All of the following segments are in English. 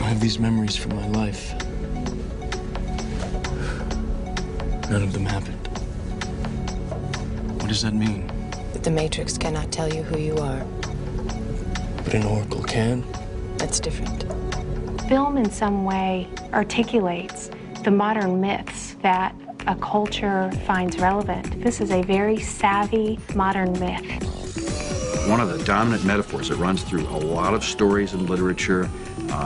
have these memories from my life. None of them happened. What does that mean? That the Matrix cannot tell you who you are. But an oracle can? That's different. Film in some way articulates the modern myths that a culture finds relevant. This is a very savvy modern myth. One of the dominant metaphors that runs through a lot of stories in literature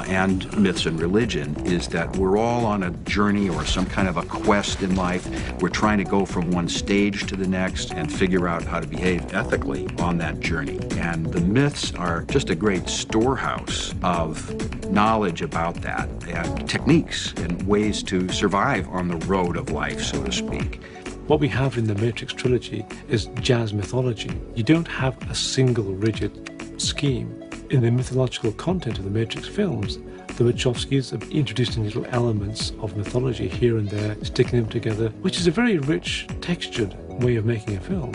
and myths and religion is that we're all on a journey or some kind of a quest in life. We're trying to go from one stage to the next and figure out how to behave ethically on that journey. And the myths are just a great storehouse of knowledge about that and techniques and ways to survive on the road of life, so to speak. What we have in the Matrix trilogy is jazz mythology. You don't have a single rigid scheme. In the mythological content of the Matrix films, the Wachowskis have introduced little elements of mythology here and there, sticking them together, which is a very rich, textured way of making a film.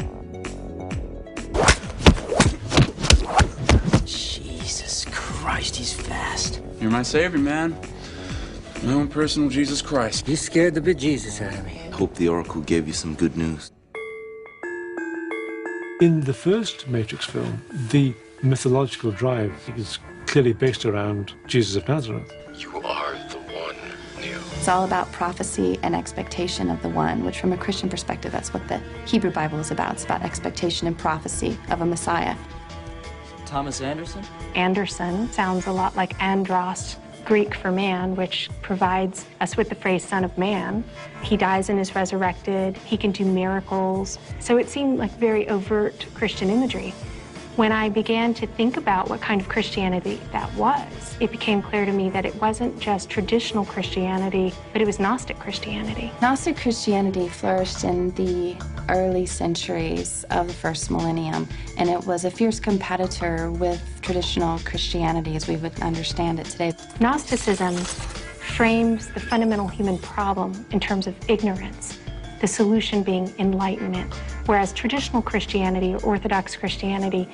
Jesus Christ, he's fast. You're my savior, man. My own personal Jesus Christ. You scared the bejesus out of me. Hope the Oracle gave you some good news. In the first Matrix film, the mythological drive is clearly based around Jesus of Nazareth. You are the one, Neo. It's all about prophecy and expectation of the one, which from a Christian perspective, that's what the Hebrew Bible is about. It's about expectation and prophecy of a Messiah. Thomas Anderson? Anderson sounds a lot like Andros, Greek for man, which provides us with the phrase Son of Man. He dies and is resurrected. He can do miracles. So it seemed like very overt Christian imagery. When I began to think about what kind of Christianity that was, it became clear to me that it wasn't just traditional Christianity, but it was Gnostic Christianity. Gnostic Christianity flourished in the early centuries of the first millennium, and it was a fierce competitor with traditional Christianity as we would understand it today. Gnosticism frames the fundamental human problem in terms of ignorance, the solution being enlightenment, whereas traditional Christianity or Orthodox Christianity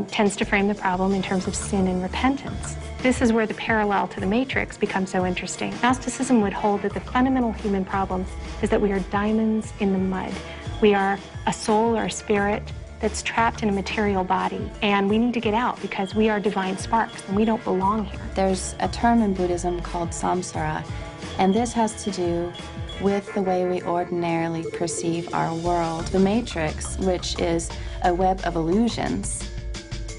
tends to frame the problem in terms of sin and repentance. This is where the parallel to the Matrix becomes so interesting. Gnosticism would hold that the fundamental human problem is that we are diamonds in the mud. We are a soul or a spirit that's trapped in a material body, and we need to get out because we are divine sparks and we don't belong here. There's a term in Buddhism called samsara, and this has to do with the way we ordinarily perceive our world. The Matrix, which is a web of illusions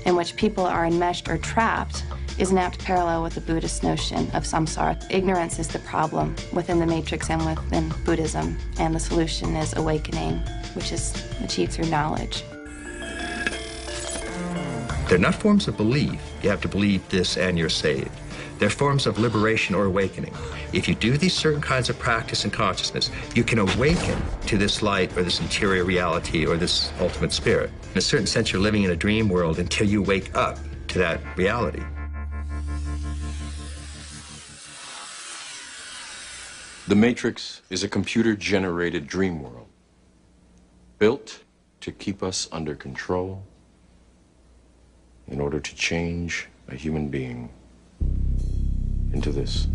in which people are enmeshed or trapped, is an apt parallel with the Buddhist notion of samsara. Ignorance is the problem within the Matrix and within Buddhism, and the solution is awakening, which is achieved through knowledge. They're not forms of belief. You have to believe this and you're saved. They're forms of liberation or awakening. If you do these certain kinds of practice and consciousness, you can awaken to this light or this interior reality or this ultimate spirit. In a certain sense, you're living in a dream world until you wake up to that reality. The Matrix is a computer-generated dream world, built to keep us under control in order to change a human being into this.